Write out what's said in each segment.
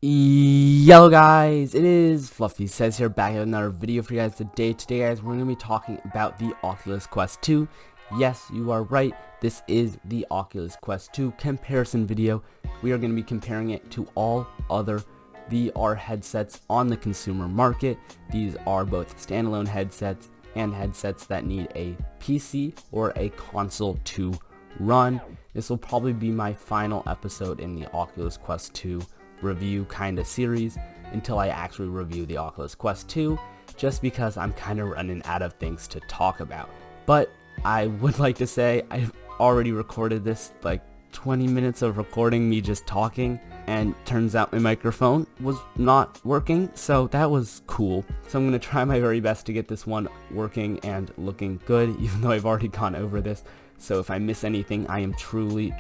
Yo guys, it is Fluffysez here, back with another video for you guys today. Today guys, we're going to be talking about the Oculus Quest 2. Yes, you are right, this is the Oculus Quest 2 comparison video. We are going to be comparing it to all other VR headsets on the consumer market. These are both standalone headsets and headsets that need a PC or a console to run. This will probably be my final episode in the Oculus Quest 2 review kind of series until I actually review the Oculus Quest 2, just because I'm kind of running out of things to talk about. But I would like to say I've already recorded this, like 20 minutes of recording me just talking, and turns out my microphone was not working, so that was cool. So I'm going to try my very best to get this one working and looking good, even though I've already gone over this. So if I miss anything, I am truly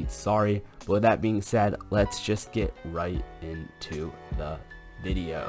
sorry. But with that being said, let's just get right into the video.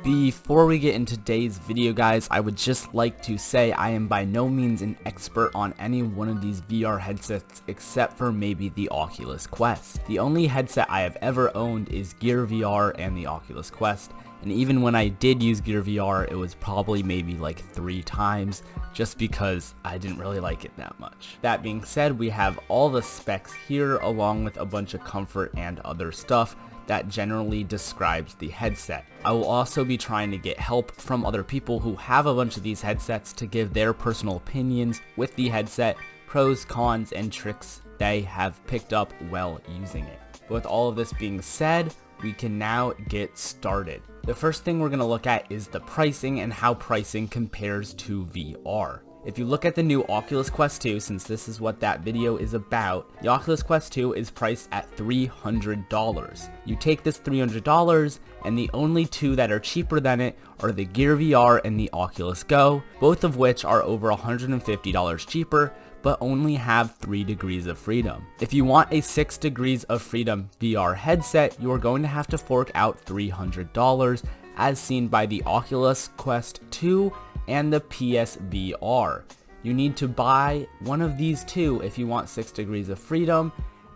Before we get into today's video guys, I would just like to say I am by no means an expert on any one of these VR headsets except for maybe the Oculus Quest. The only headset I have ever owned is Gear VR and the Oculus Quest, and even when I did use Gear VR, it was probably maybe like 3 times, just because I didn't really like it that much. That being said, we have all the specs here along with a bunch of comfort and other stuff that generally describes the headset. I will also be trying to get help from other people who have a bunch of these headsets to give their personal opinions with the headset, pros, cons, and tricks they have picked up while using it. But with all of this being said, we can now get started. The first thing we're going to look at is the pricing and how pricing compares to VR. If you look at the new Oculus Quest 2, since this is what that video is about, the Oculus Quest 2 is priced at $300. You take this $300, and the only two that are cheaper than it are the Gear VR and the Oculus Go, both of which are over $150 cheaper, but only have 3 degrees of freedom. If you want a 6 degrees of freedom VR headset, you are going to have to fork out $300, as seen by the Oculus Quest 2 and the PSVR. You need to buy one of these two if you want 6 degrees of freedom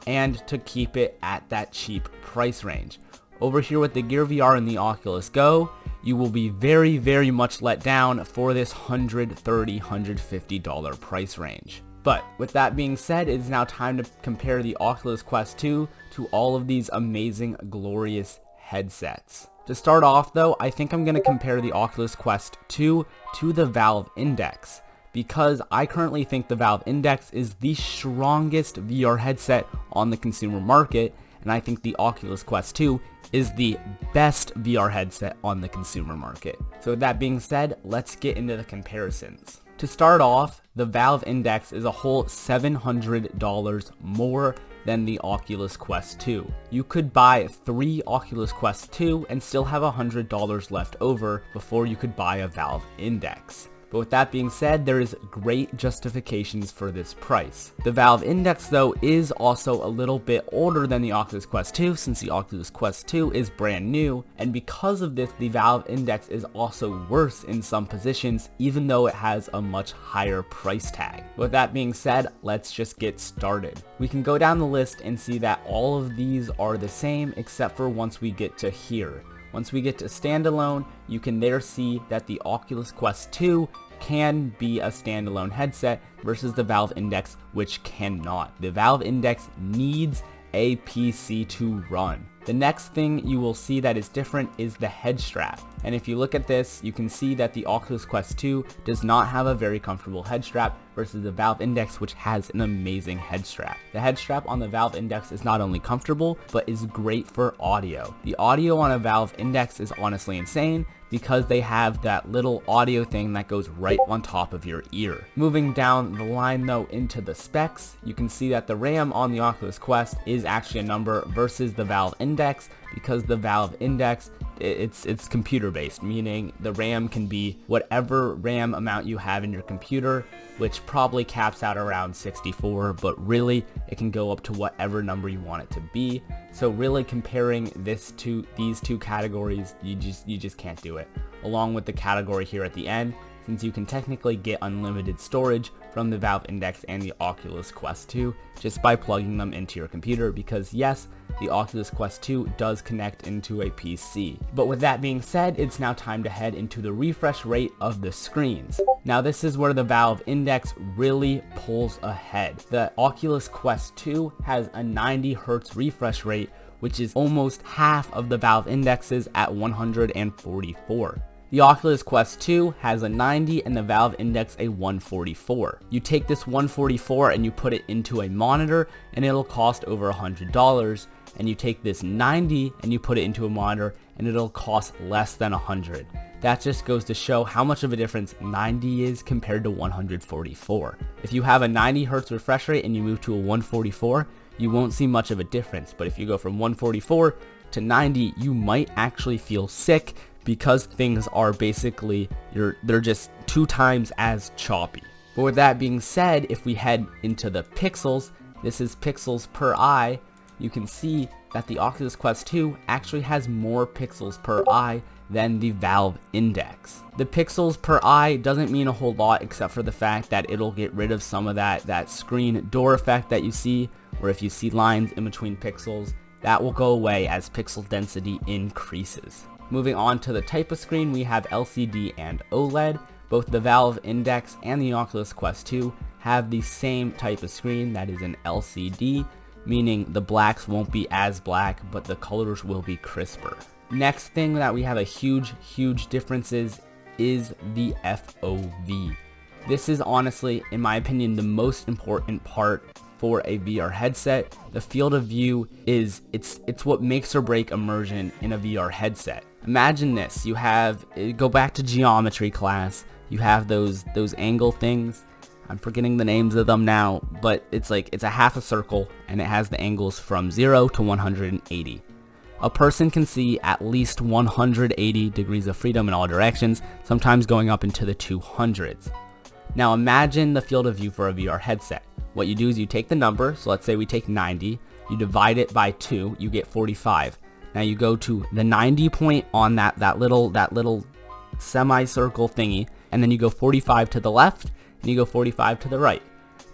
and to keep it at that cheap price range. Over here with the Gear VR and the Oculus Go, you will be very much let down for this $130, $150 price range. But with that being said, it is now time to compare the Oculus Quest 2 to all of these amazing, glorious headsets. To start off though, I think I'm going to compare the Oculus Quest 2 to the Valve Index, because I currently think the Valve Index is the strongest VR headset on the consumer market, and I think the Oculus Quest 2 is the best VR headset on the consumer market. So with that being said, let's get into the comparisons. To start off, the Valve Index is a whole $700 more than the Oculus Quest 2. You could buy 3 Oculus Quest 2 and still have $100 left over before you could buy a Valve Index. But with that being said, there is great justifications for this price. The Valve Index though is also a little bit older than the Oculus Quest 2, since the Oculus Quest 2 is brand new, and because of this, the Valve Index is also worse in some positions, even though it has a much higher price tag. With that being said, let's just get started. We can go down the list and see that all of these are the same except for once we get to here. Once we get to standalone, you can there see that the Oculus Quest 2 can be a standalone headset versus the Valve Index, which cannot. The Valve Index needs a PC to run. The next thing you will see that is different is the head strap. And if you look at this, you can see that the Oculus Quest 2 does not have a very comfortable head strap versus the Valve Index, which has an amazing head strap. The head strap on the Valve Index is not only comfortable, but is great for audio. The audio on a Valve Index is honestly insane because they have that little audio thing that goes right on top of your ear. Moving down the line though into the specs, you can see that the RAM on the Oculus Quest is actually a number versus the Valve Index, because the Valve Index, it's computer based, meaning the RAM can be whatever RAM amount you have in your computer, which probably caps out around 64, but really it can go up to whatever number you want it to be. So really comparing this to these two categories, you just can't do it. Along with the category here at the end, since you can technically get unlimited storage from the Valve Index and the Oculus Quest 2 just by plugging them into your computer, because yes, the Oculus Quest 2 does connect into a PC. But with that being said, it's now time to head into the refresh rate of the screens. Now this is where the Valve Index really pulls ahead. The Oculus Quest 2 has a 90 Hz refresh rate, which is almost half of the Valve Index's at 144. The Oculus Quest 2 has a 90 and the Valve Index a 144. You take this 144 and you put it into a monitor and it'll cost over $100. And you take this 90 and you put it into a monitor and it'll cost less than 100. That just goes to show how much of a difference 90 is compared to 144. If you have a 90 Hz refresh rate and you move to a 144, you won't see much of a difference. But if you go from 144 to 90, you might actually feel sick, because things are basically, they're just 2 times as choppy. But with that being said, if we head into the pixels, this is pixels per eye, you can see that the Oculus Quest 2 actually has more pixels per eye than the Valve Index. The pixels per eye doesn't mean a whole lot, except for the fact that it'll get rid of some of that screen door effect that you see, or if you see lines in between pixels, that will go away as pixel density increases. Moving on to the type of screen, we have LCD and OLED. Both the Valve Index and the Oculus Quest 2 have the same type of screen, that is an LCD, meaning the blacks won't be as black, but the colors will be crisper. Next thing that we have a huge differences is the FOV. This is honestly, in my opinion, the most important part for a VR headset. The field of view is, it's what makes or break immersion in a VR headset. Imagine this, you have, go back to geometry class, you have those angle things. I'm forgetting the names of them now, but it's a half a circle and it has the angles from 0 to 180. A person can see at least 180 degrees of freedom in all directions, sometimes going up into the 200s. Now imagine the field of view for a VR headset. What you do is you take the number, so let's say we take 90, you divide it by 2, you get 45. Now you go to the 90 point on that little semicircle thingy, and then you go 45 to the left, and you go 45 to the right.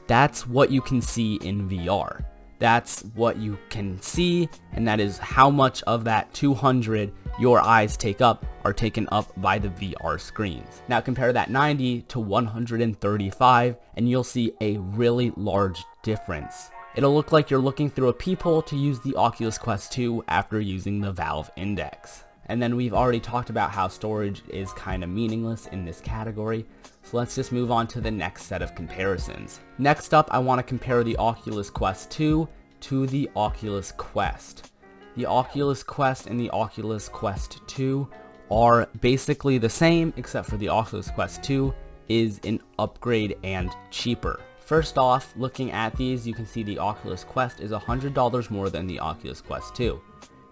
That's what you can see in VR. That's what you can see, and that is how much of that 200 your eyes take up are taken up by the VR screens. Now compare that 90 to 135, and you'll see a really large difference. It'll look like you're looking through a peephole to use the Oculus Quest 2 after using the Valve Index. And then we've already talked about how storage is kind of meaningless in this category, so let's just move on to the next set of comparisons. Next up, I want to compare the Oculus Quest 2 to the Oculus Quest. The Oculus Quest and the Oculus Quest 2 are basically the same, except for the Oculus Quest 2 is an upgrade and cheaper. First off, looking at these, you can see the Oculus Quest is $100 more than the Oculus Quest 2.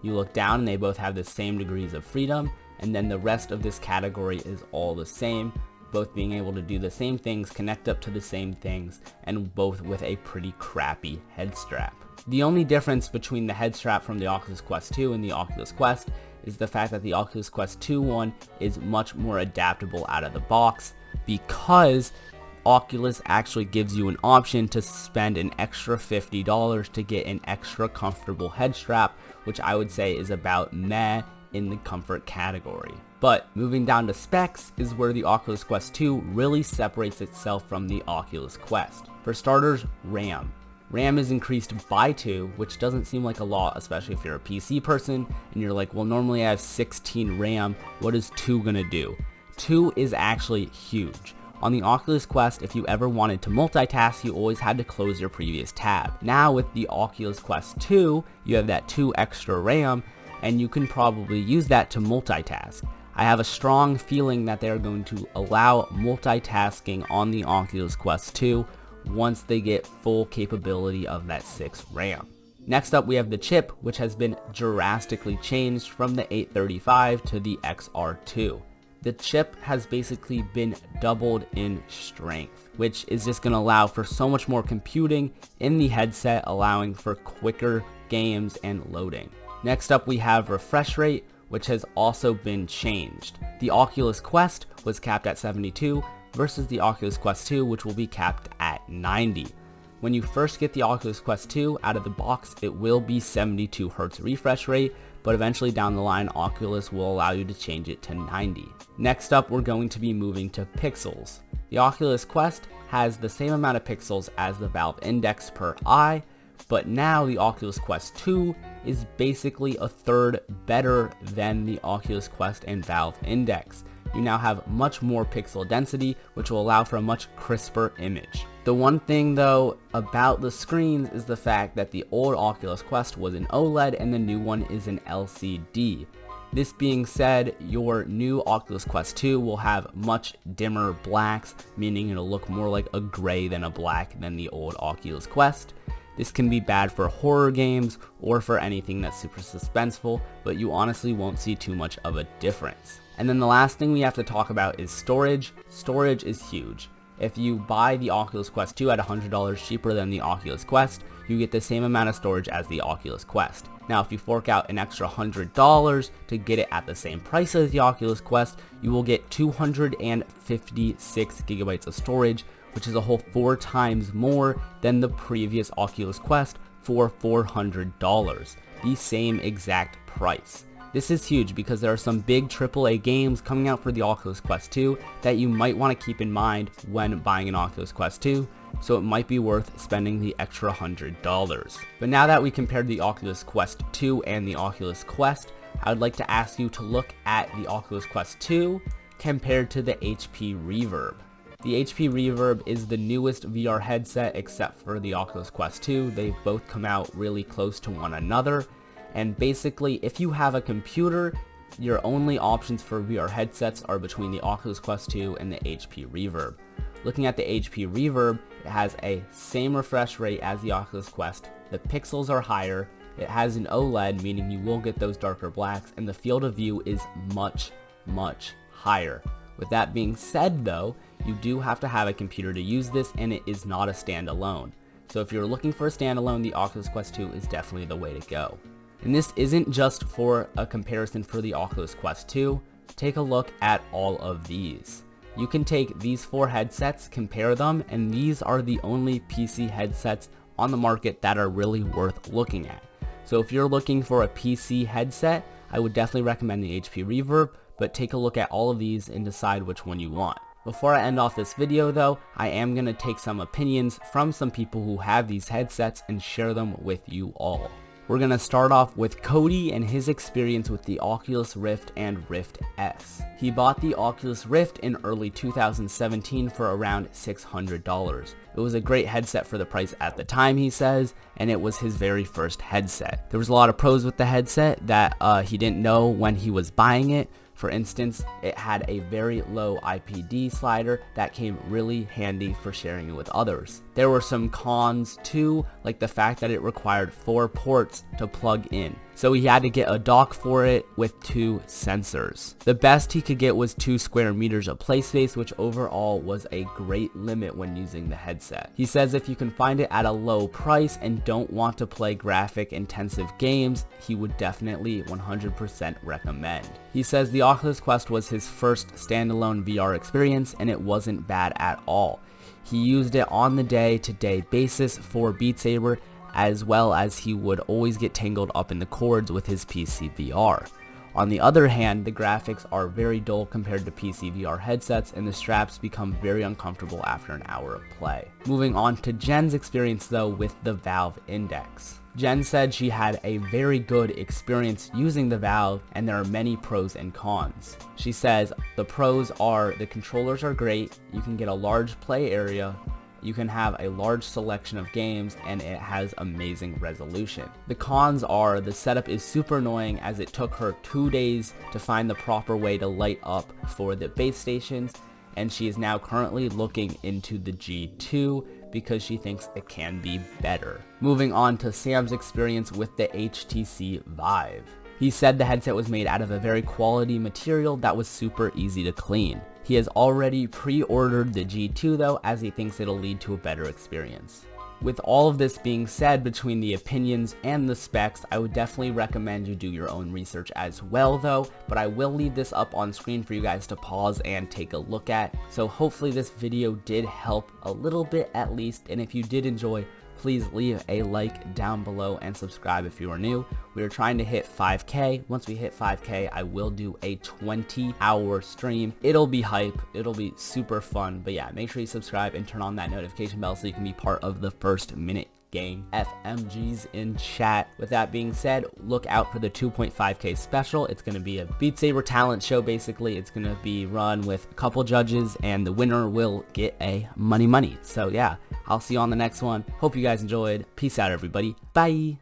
You look down and they both have the same degrees of freedom, and then the rest of this category is all the same, both being able to do the same things, connect up to the same things, and both with a pretty crappy head strap. The only difference between the head strap from the Oculus Quest 2 and the Oculus Quest is the fact that the Oculus Quest 2 one is much more adaptable out of the box, because Oculus actually gives you an option to spend an extra $50 to get an extra comfortable head strap, which I would say is about meh in the comfort category. But moving down to specs is where the Oculus Quest 2 really separates itself from the Oculus Quest. For starters, RAM. RAM is increased by 2, which doesn't seem like a lot, especially if you're a PC person and you're like, well, normally I have 16 RAM, what is 2 gonna do? 2 is actually huge. On the Oculus Quest, if you ever wanted to multitask, you always had to close your previous tab. Now with the Oculus Quest 2, you have that 2 extra RAM, and you can probably use that to multitask. I have a strong feeling that they're going to allow multitasking on the Oculus Quest 2 once they get full capability of that 6 RAM. Next up, we have the chip, which has been drastically changed from the 835 to the XR2. The chip has basically been doubled in strength, which is just going to allow for so much more computing in the headset, allowing for quicker games and loading. Next up, we have refresh rate, which has also been changed. The Oculus Quest was capped at 72 versus the Oculus Quest 2, which will be capped 90. When you first get the Oculus Quest 2 out of the box, it will be 72 Hz refresh rate, but eventually down the line, Oculus will allow you to change it to 90. Next up, we're going to be moving to pixels. The Oculus Quest has the same amount of pixels as the Valve Index per eye, but now the Oculus Quest 2 is basically a third better than the Oculus Quest and Valve Index. You now have much more pixel density, which will allow for a much crisper image. The one thing though about the screens is the fact that the old Oculus Quest was an OLED and the new one is an LCD. This being said, your new Oculus Quest 2 will have much dimmer blacks, meaning it'll look more like a gray than a black than the old Oculus Quest. This can be bad for horror games or for anything that's super suspenseful, but you honestly won't see too much of a difference. And then the last thing we have to talk about is storage. Storage is huge. If you buy the Oculus Quest 2 at $100 cheaper than the Oculus Quest, you get the same amount of storage as the Oculus Quest. Now, if you fork out an extra $100 to get it at the same price as the Oculus Quest, you will get 256 gigabytes of storage, which is a whole 4 times more than the previous Oculus Quest for $400, the same exact price. This is huge because there are some big AAA games coming out for the Oculus Quest 2 that you might want to keep in mind when buying an Oculus Quest 2, so it might be worth spending the extra $100. But now that we compared the Oculus Quest 2 and the Oculus Quest, I would like to ask you to look at the Oculus Quest 2 compared to the HP Reverb. The HP Reverb is the newest VR headset except for the Oculus Quest 2. They've both come out really close to one another. And basically, if you have a computer, your only options for VR headsets are between the Oculus Quest 2 and the HP Reverb. Looking at the HP Reverb, it has a same refresh rate as the Oculus Quest. The pixels are higher. It has an OLED, meaning you will get those darker blacks, and the field of view is much, much higher. With that being said though, you do have to have a computer to use this, and it is not a standalone. So if you're looking for a standalone, the Oculus Quest 2 is definitely the way to go. And this isn't just for a comparison for the Oculus Quest 2. Take a look at all of these. You can take these 4 headsets, compare them, and these are the only PC headsets on the market that are really worth looking at. So if you're looking for a PC headset, I would definitely recommend the HP Reverb, but take a look at all of these and decide which one you want. Before I end off this video though, I am going to take some opinions from some people who have these headsets and share them with you all. We're going to start off with Cody and his experience with the Oculus Rift and Rift S. He bought the Oculus Rift in early 2017 for around $600. It was a great headset for the price at the time, he says, and it was his very first headset. There was a lot of pros with the headset that he didn't know when he was buying it. For instance, it had a very low IPD slider that came really handy for sharing it with others. There were some cons too, like the fact that it required 4 ports to plug in. So he had to get a dock for it with 2 sensors. The best he could get was 2 square meters of play space, which overall was a great limit when using the headset. He says if you can find it at a low price and don't want to play graphic intensive games, he would definitely 100% recommend. He says the Oculus Quest was his first standalone VR experience and it wasn't bad at all. He used it on the day-to-day basis for Beat Saber, as well as he would always get tangled up in the cords with his PC VR. On the other hand, the graphics are very dull compared to PC VR headsets, and the straps become very uncomfortable after an hour of play. Moving on to Jen's experience though with the Valve Index. Jen said she had a very good experience using the Valve, and there are many pros and cons. She says the pros are the controllers are great, you can get a large play area, you can have a large selection of games, and it has amazing resolution. The cons are the setup is super annoying as it took her 2 days to find the proper way to light up for the base stations, and she is now currently looking into the G2 because she thinks it can be better. Moving on to Sam's experience with the HTC Vive. He said the headset was made out of a very quality material that was super easy to clean. He has already pre-ordered the G2 though, as he thinks it'll lead to a better experience. With all of this being said, between the opinions and the specs, I would definitely recommend you do your own research as well though, but I will leave this up on screen for you guys to pause and take a look at. So hopefully this video did help a little bit at least, and if you did enjoy, please leave a like down below and subscribe if you are new. We are trying to hit 5K. Once we hit 5K, I will do a 20-hour stream. It'll be hype. It'll be super fun. But yeah, make sure you subscribe and turn on that notification bell so you can be part of the first minute gang. FMGs in chat. With that being said, look out for the 2.5K special. It's going to be a Beat Saber talent show basically. It's going to be run with a couple judges and the winner will get a money. So yeah, I'll see you on the next one. Hope you guys enjoyed. Peace out everybody. Bye.